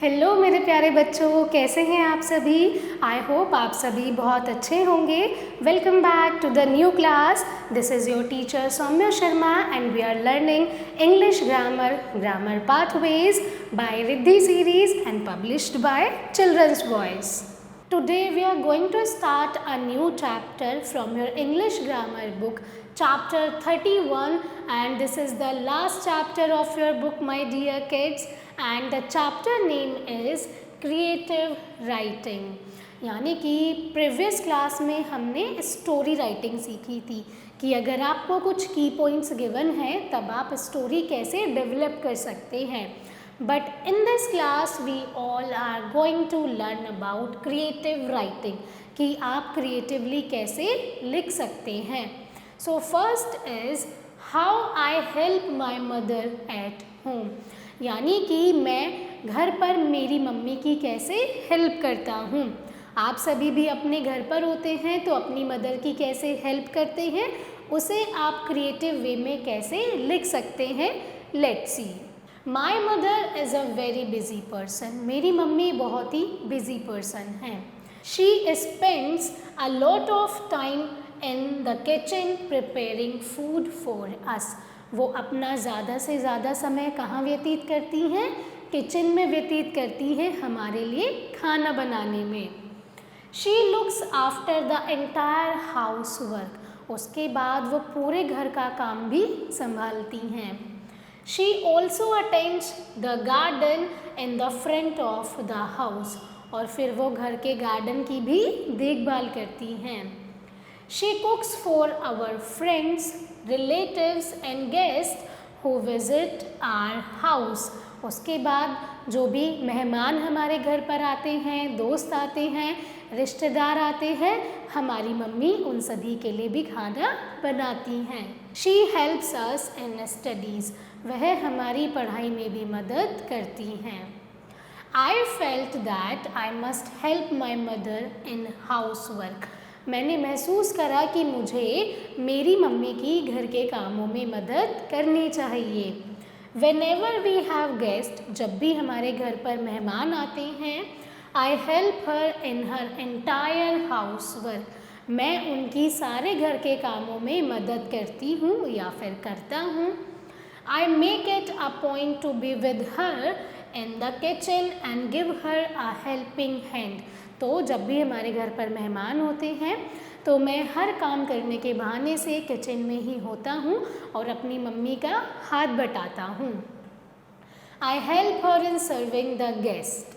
Hello मेरे प्यारे बच्चों, कैसे हैं आप सभी। आई होप आप सभी बहुत अच्छे होंगे। Welcome back to the new class. This is your teacher Saumya Sharma and we are learning English grammar pathways by Riddhi series and published by Children's Voice. Today we are going to start a new chapter from your English grammar book, chapter 31, and this is the last chapter of your book, my dear kids, and the chapter name is creative writing. यानी कि previous class में हमने story writing सीखी थी कि अगर आपको कुछ की पॉइंट्स गिवन है तब आप स्टोरी कैसे डेवलप कर सकते हैं। But in this class we all are going to learn about creative writing कि आप creatively कैसे लिख सकते हैं। So first is how I help my mother at home, यानी कि मैं घर पर मेरी मम्मी की कैसे हेल्प करता हूँ। आप सभी भी अपने घर पर होते हैं तो अपनी मदर की कैसे हेल्प करते हैं, उसे आप क्रिएटिव वे में कैसे लिख सकते हैं। Let's see. My mother is a very busy person, मेरी मम्मी बहुत ही बिजी पर्सन है। She spends a lot of time in the kitchen preparing food for us, वो अपना ज़्यादा से ज़्यादा समय कहाँ व्यतीत करती हैं, किचन में व्यतीत करती है हमारे लिए खाना बनाने में। She looks after the entire house work, उसके बाद वो पूरे घर का काम भी संभालती हैं। She also attends the garden in the front of the house, और फिर वो घर के गार्डन की भी देखभाल करती हैं। She cooks for our friends, relatives and guests who visit our house. उसके बाद जो भी मेहमान हमारे घर पर आते हैं, दोस्त आते हैं, रिश्तेदार आते हैं, हमारी मम्मी उन सभी के लिए भी खाना बनाती हैं। She helps us in studies, वह हमारी पढ़ाई में भी मदद करती हैं। I felt that I must help my mother in housework, मैंने महसूस करा कि मुझे मेरी मम्मी की घर के कामों में मदद करनी चाहिए। Whenever we have guests, जब भी हमारे घर पर मेहमान आते हैं, I help her in her entire housework, मैं उनकी सारे घर के कामों में मदद करती हूँ या फिर करता हूँ। I make it a point to be with her in the kitchen and give her a helping hand, तो जब भी हमारे घर पर मेहमान होते हैं तो मैं हर काम करने के बहाने से किचन में ही होता हूँ और अपनी मम्मी का हाथ बटाता हूँ। I help her in serving the guest.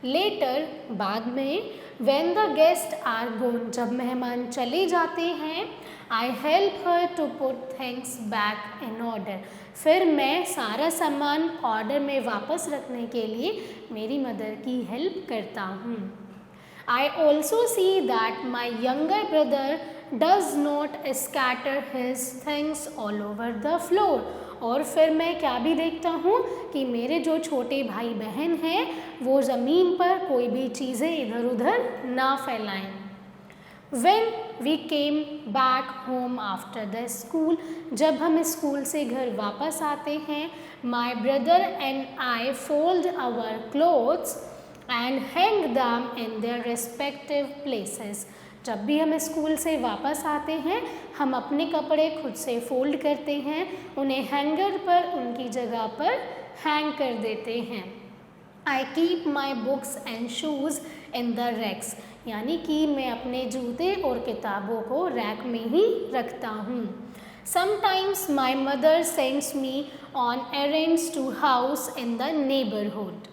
Later, बाद में, when the guests are gone, जब मेहमान चले जाते हैं, I help her to put things back in order, फिर मैं सारा सामान ऑर्डर में वापस रखने के लिए मेरी मदर की हेल्प करता हूँ। I also see that my younger brother does not scatter his things all over the floor, और फिर मैं क्या भी देखता हूँ कि मेरे जो छोटे भाई बहन हैं वो ज़मीन पर कोई भी चीज़ें इधर उधर ना फैलाएं। When we came back home after the school, जब हम स्कूल से घर वापस आते हैं, my brother and I fold our clothes and hang them in their respective places. जब भी हम स्कूल से वापस आते हैं हम अपने कपड़े खुद से फोल्ड करते हैं, उन्हें हैंगर पर उनकी जगह पर हैंग कर देते हैं। I keep my books and shoes in the racks, यानी कि मैं अपने जूते और किताबों को रैक में ही रखता हूँ। Sometimes my mother sends me on errands to house in the neighborhood.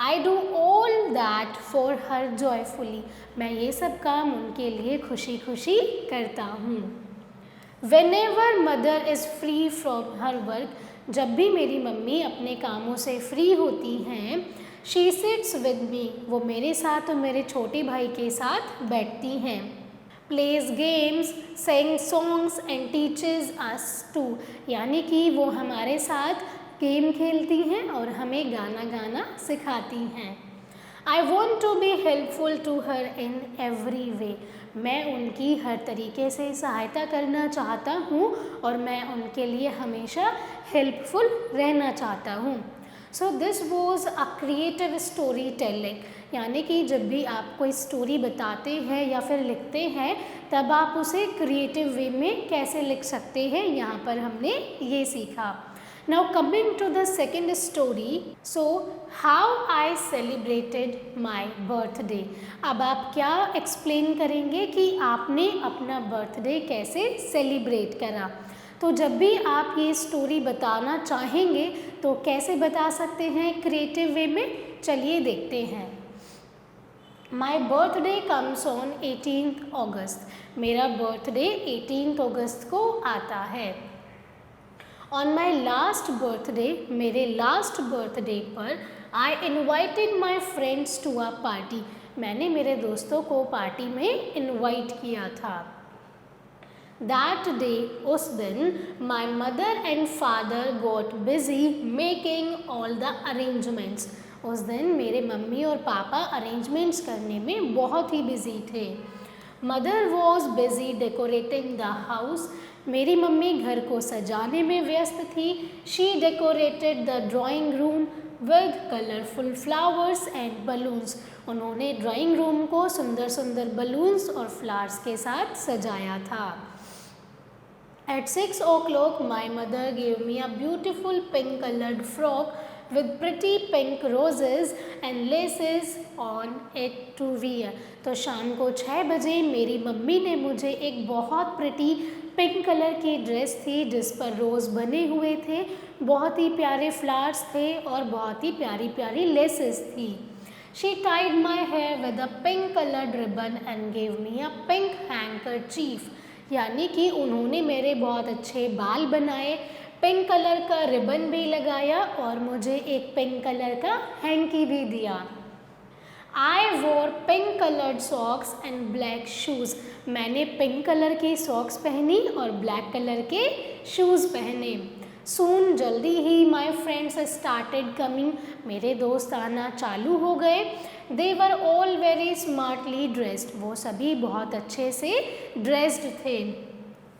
I do all that for her joyfully, मैं ये सब काम उनके लिए खुशी खुशी करता हूँ। Whenever mother is free from her work, जब भी मेरी मम्मी अपने कामों से फ्री होती हैं, she sits with me, वो मेरे साथ और मेरे छोटे भाई के साथ बैठती हैं। Plays games, sings songs and teaches us too, यानी कि वो हमारे साथ गेम खेलती हैं और हमें गाना गाना सिखाती हैं। I want to be helpful to her in every way, मैं उनकी हर तरीके से सहायता करना चाहता हूँ और मैं उनके लिए हमेशा हेल्पफुल रहना चाहता हूँ। So this was a creative story telling, यानी कि जब भी आप कोई स्टोरी बताते हैं या फिर लिखते हैं तब आप उसे क्रिएटिव वे में कैसे लिख सकते हैं, यहाँ पर हमने ये सीखा। Now coming to the second story, so how I celebrated my birthday. अब आप क्या एक्सप्लेन करेंगे कि आपने अपना बर्थडे कैसे सेलिब्रेट करा। तो जब भी आप ये स्टोरी बताना चाहेंगे तो कैसे बता सकते हैं क्रिएटिव वे में, चलिए देखते हैं। My birthday comes on 18th August, मेरा बर्थडे 18th अगस्त को आता है। ऑन माई लास्ट बर्थडे, मेरे लास्ट बर्थडे पर I invited my friends to a party, मैंने मेरे दोस्तों को पार्टी में इन्वाइट किया था। That day, उस दिन, my mother and father got busy making all the arrangements. उस दिन मेरे मम्मी और पापा अरेंजमेंट्स करने में बहुत ही बिजी थे। Mother was busy decorating the house. मेरी मम्मी घर को सजाने में व्यस्त थी। She decorated the drawing room with colorful flowers and balloons. उन्होंने ड्राइंग रूम को सुंदर सुंदर बलून्स और फ्लावर्स के साथ सजाया था। At 6 o'clock, my mother gave me a beautiful pink colored frock with pretty pink roses and laces on it to wear. तो शाम को 6 बजे मेरी मम्मी ने मुझे एक बहुत प्रिटी पिंक कलर की ड्रेस थी जिस पर रोज़ बने हुए थे, बहुत ही प्यारे फ्लावर्स थे और बहुत ही प्यारी प्यारी लेसेस थी। She tied my hair with a pink colored ribbon and gave me a pink handkerchief. यानी कि उन्होंने मेरे बहुत अच्छे बाल बनाए, पिंक कलर का रिबन भी लगाया और मुझे एक पिंक कलर का हैंकी भी दिया। I wore pink coloured socks and black shoes, मैंने पिंक कलर की सॉक्स पहनी और ब्लैक कलर के शूज़ पहने। सून, जल्दी ही, माई फ्रेंड्स स्टार्टेड कमिंग, मेरे दोस्त आना चालू हो गए। They were all very smartly dressed, वो सभी बहुत अच्छे से ड्रेस्ड थे।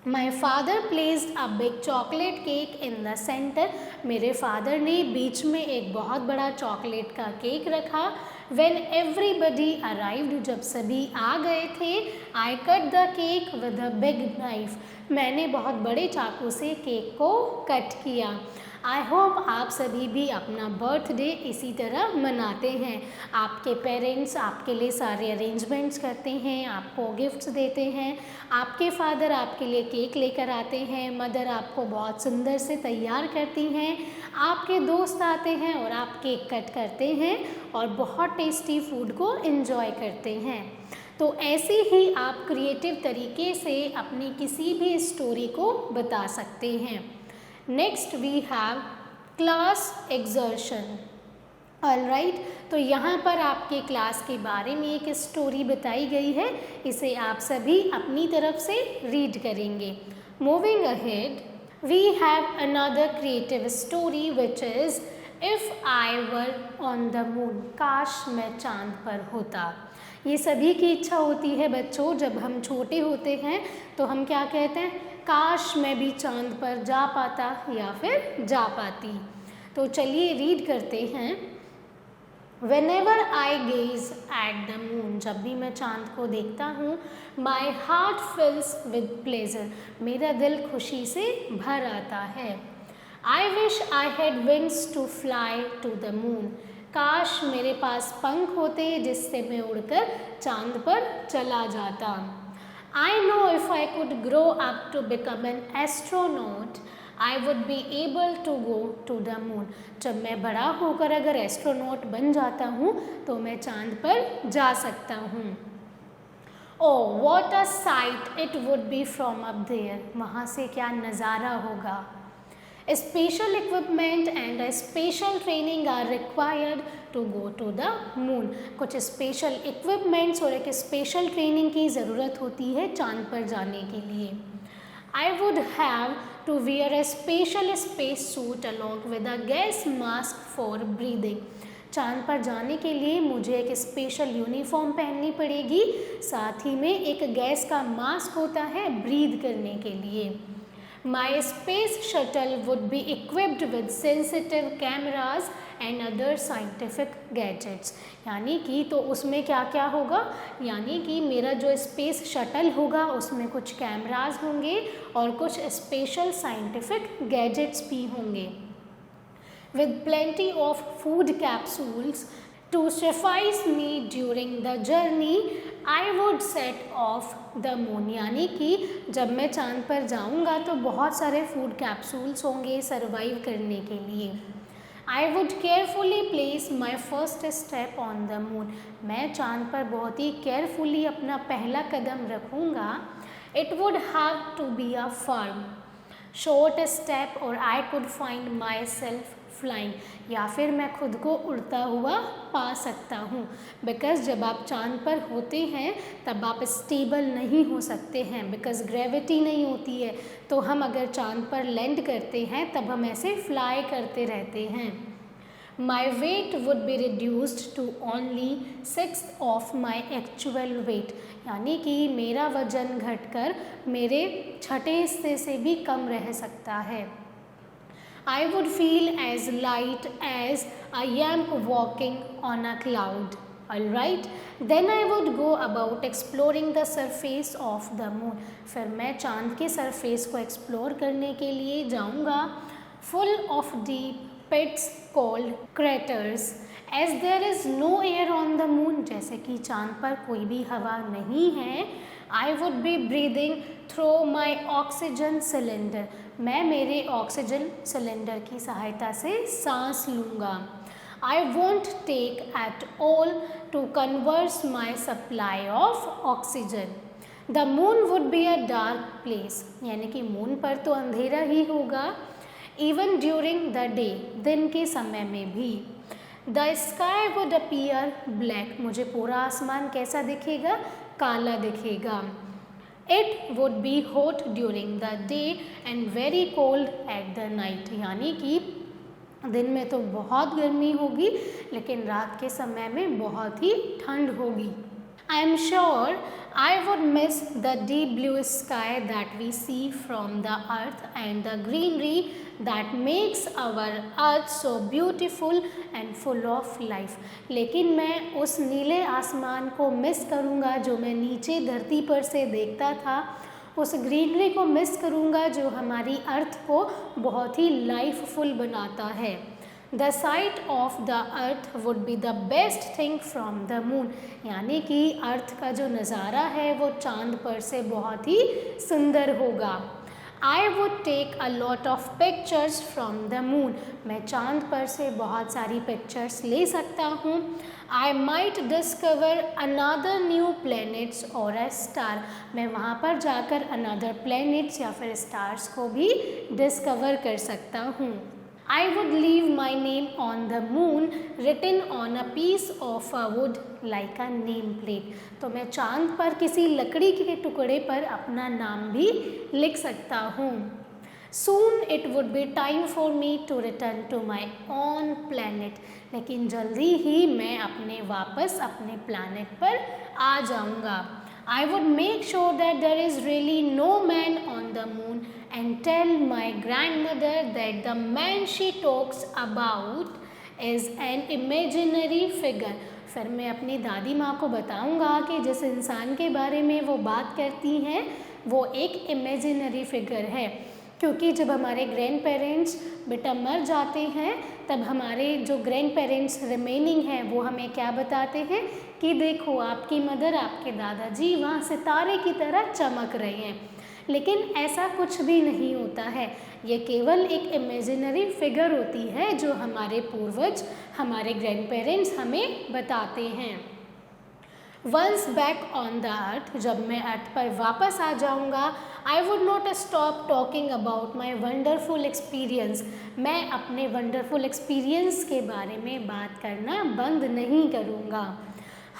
My father placed a big chocolate cake in the centre, मेरे फादर ने बीच में एक बहुत बड़ा चॉकलेट का केक रखा। When everybody arrived, जब सभी आ गए थे, I cut the cake with a big knife, मैंने बहुत बड़े चाकू से केक को कट किया। आई होप आप सभी भी अपना बर्थडे इसी तरह मनाते हैं। आपके पेरेंट्स आपके लिए सारे अरेंजमेंट्स करते हैं, आपको गिफ्ट्स देते हैं, आपके फादर आपके लिए केक लेकर आते हैं, मदर आपको बहुत सुंदर से तैयार करती हैं, आपके दोस्त आते हैं और आप केक कट करते हैं और बहुत टेस्टी फूड को एंजॉय करते हैं। तो ऐसे ही आप क्रिएटिव तरीके से अपनी किसी भी स्टोरी को बता सकते हैं। Next we have class exertion. Alright, तो यहाँ पर आपके क्लास के बारे में एक स्टोरी बताई गई है, इसे आप सभी अपनी तरफ से रीड करेंगे। Moving ahead, we have another creative story which is if I were on the moon, काश मैं चांद पर होता। ये सभी की इच्छा होती है बच्चों, जब हम छोटे होते हैं तो हम क्या कहते हैं, काश मैं भी चांद पर जा पाता या फिर जा पाती। तो चलिए रीड करते हैं। Whenever I gaze at the moon, जब भी मैं चांद को देखता हूँ, my heart fills with pleasure, मेरा दिल खुशी से भर आता है। I wish I had wings to fly to the moon, काश मेरे पास पंख होते जिससे मैं उड़कर चांद पर चला जाता। I know if I could grow up to become an astronaut, I would be able to go to the moon. जब मैं बड़ा होकर अगर एस्ट्रोनॉट बन जाता हूँ तो मैं चांद पर जा सकता हूँ। Oh, what a sight it would be from up there. वहाँ से क्या नज़ारा होगा। Special equipment and a special training are required to go to the moon. कुछ स्पेशल इक्विपमेंट्स और एक स्पेशल ट्रेनिंग की ज़रूरत होती है चांद पर जाने के लिए। I would have to wear a special space suit along with a gas mask for breathing. चांद पर जाने के लिए मुझे एक स्पेशल यूनिफॉर्म पहननी पड़ेगी, साथ ही में एक गैस का मास्क होता है ब्रीद करने के लिए। My space shuttle would be equipped with sensitive cameras and other scientific gadgets. यानी कि तो उसमें क्या क्या होगा, यानी कि मेरा जो स्पेस शटल होगा उसमें कुछ कैमराज होंगे और कुछ स्पेशल साइंटिफिक गैजेट्स भी होंगे। With plenty of food capsules to suffice me during the journey, I would set off the moon। यानी कि जब मैं चांद पर जाऊंगा तो बहुत सारे फूड कैप्सूल्स होंगे सर्वाइव करने के लिए। I would carefully place my first step on the moon। मैं चांद पर बहुत ही केयरफुली अपना पहला कदम रखूंगा। It would have to be a firm short step or I could find myself flying, या फिर मैं खुद को उड़ता हुआ पा सकता हूँ। बिकॉज़ जब आप चांद पर होते हैं तब आप स्टेबल नहीं हो सकते हैं, बिकॉज़ ग्रेविटी नहीं होती है। तो हम अगर चांद पर लैंड करते हैं तब हम ऐसे फ्लाई करते रहते हैं। My weight would be reduced to only 6th of my actual weight. यानी कि मेरा वजन घटकर मेरे छठे हिस्से से भी कम रह सकता है। I would feel as light as I am walking on a cloud. Alright, then I would go about exploring the surface of the moon। फिर मैं चांद के सरफेस को एक्सप्लोर करने के लिए जाऊंगा। Full of deep pits called craters, as there is no air on the moon। जैसे कि चांद पर कोई भी हवा नहीं है। I would be breathing through my oxygen cylinder। मैं मेरे ऑक्सीजन सिलेंडर की सहायता से सांस लूँगा। I won't take at all to conserve my supply of oxygen। The moon would be a dark place। यानी कि मून पर तो अंधेरा ही होगा। Even during the day, दिन के समय में भी। The sky would appear black। मुझे पूरा आसमान कैसा दिखेगा, काला दिखेगा। It would be hot during the day and very cold at the night। यानी कि दिन में तो बहुत गर्मी होगी लेकिन रात के समय में बहुत ही ठंड होगी। I am sure I would miss the deep blue sky that we see from the earth and the greenery that makes our earth so beautiful and full of life। लेकिन मैं उस नीले आसमान को मिस करूँगा जो मैं नीचे धरती पर से देखता था। उस ग्रीनरी को मिस करूँगा जो हमारी अर्थ को बहुत ही लाइफफुल बनाता है। The sight of the earth would be the best thing from the moon। यानी कि अर्थ का जो नज़ारा है वो चांद पर से बहुत ही सुंदर होगा। I would take a lot of pictures from the moon। मैं चांद पर से बहुत सारी पिक्चर्स ले सकता हूँ। I might discover another new planets or a star। मैं वहाँ पर जाकर another planets या फिर stars को भी डिस्कवर कर सकता हूँ। I would leave my name on the moon written on a piece of a wood like a name plate। तो मैं चांद पर किसी लकड़ी के टुकड़े पर अपना नाम भी लिख सकता हूँ। Soon it would be time for me to return to my own planet। लेकिन जल्दी ही मैं वापस अपने planet पर आ जाऊँगा। I would make sure that there is really no man on the moon and tell my grandmother that the man she talks about is an imaginary figure। फिर मैं अपनी दादी माँ को बताऊँगा कि जिस इंसान के बारे में वो बात करती हैं वो एक इमेजिनरी फिगर है। क्योंकि जब हमारे ग्रैंड पेरेंट्स बेटा मर जाते हैं तब हमारे जो ग्रैंड पेरेंट्स रिमेनिंग हैं वो हमें क्या बताते हैं कि देखो आपकी मदर, आपके दादाजी वहाँ सितारे की तरह चमक रहे हैं। लेकिन ऐसा कुछ भी नहीं होता है, ये केवल एक इमेजिनरी फिगर होती है जो हमारे पूर्वज, हमारे ग्रैंड पेरेंट्स हमें बताते हैं। Once back on the earth, जब मैं अर्थ पर वापस आ जाऊंगा, I would not stop talking about my wonderful experience. मैं अपने वंडरफुल एक्सपीरियंस के बारे में बात करना बंद नहीं करूँगा।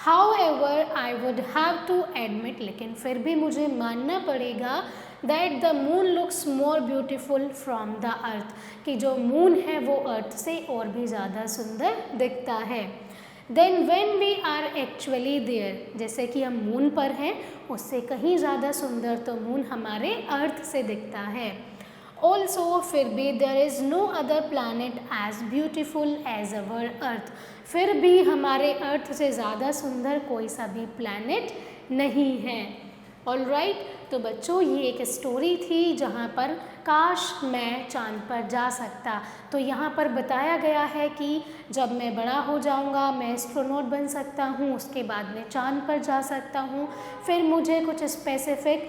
However, I would have to admit, लेकिन फिर भी मुझे मानना पड़ेगा that the moon looks more beautiful from the earth, कि जो मून है वो अर्थ से और भी ज़्यादा सुंदर दिखता है। Then when we are actually there, जैसे कि हम मून पर हैं उससे कहीं ज़्यादा सुंदर तो मून हमारे अर्थ से दिखता है। ऑल्सो फिर भी there is no other planet as beautiful as our earth, फिर भी हमारे अर्थ से ज़्यादा सुंदर कोई सा भी प्लानट नहीं है। ऑलराइट, तो बच्चों ये एक स्टोरी थी जहाँ पर काश मैं चांद पर जा सकता। तो यहाँ पर बताया गया है कि जब मैं बड़ा हो जाऊँगा मैं एस्ट्रोनॉट बन सकता हूँ, उसके बाद मैं चांद पर जा सकता हूँ, फिर मुझे कुछ स्पेसिफिक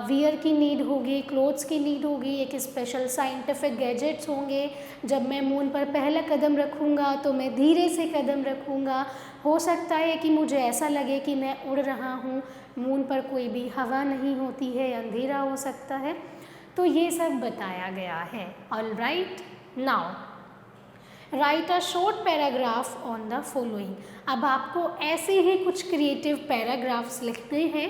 वियर की नीड होगी, क्लोथ्स की नीड होगी, एक स्पेशल साइंटिफिक गैजेट्स होंगे। जब मैं मून पर पहला कदम रखूँगा तो मैं धीरे से कदम रखूँगा, हो सकता है कि मुझे ऐसा लगे कि मैं उड़ रहा हूँ, मून पर कोई भी हवा नहीं होती है, अंधेरा हो सकता है। तो ये सब बताया गया है। Alright, now right a short paragraph on the following. अब आपको ऐसे ही कुछ क्रिएटिव पैराग्राफ्स लिखने हैं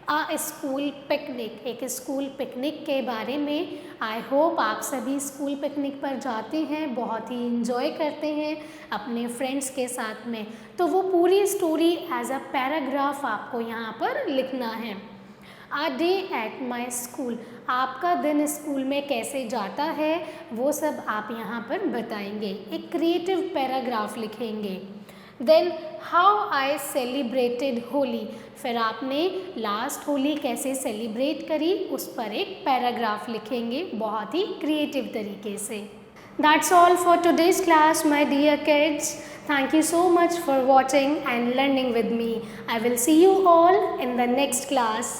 अ स्कूल पिकनिक, एक स्कूल पिकनिक के बारे में। आई होप आप सभी स्कूल पिकनिक पर जाते हैं, बहुत ही इंजॉय करते हैं अपने फ्रेंड्स के साथ में। तो वो पूरी स्टोरी एज अ पैराग्राफ आपको यहाँ पर लिखना है। A day at my school, आपका दिन स्कूल में कैसे जाता है वो सब आप यहाँ पर बताएंगे, एक क्रिएटिव पैराग्राफ लिखेंगे। Then how I celebrated Holi, फिर आपने लास्ट होली कैसे सेलिब्रेट करी उस पर एक पैराग्राफ लिखेंगे बहुत ही क्रिएटिव तरीके से। That's all for today's class, my dear kids. Thank you so much for watching and learning with me. I will see you all in the next class.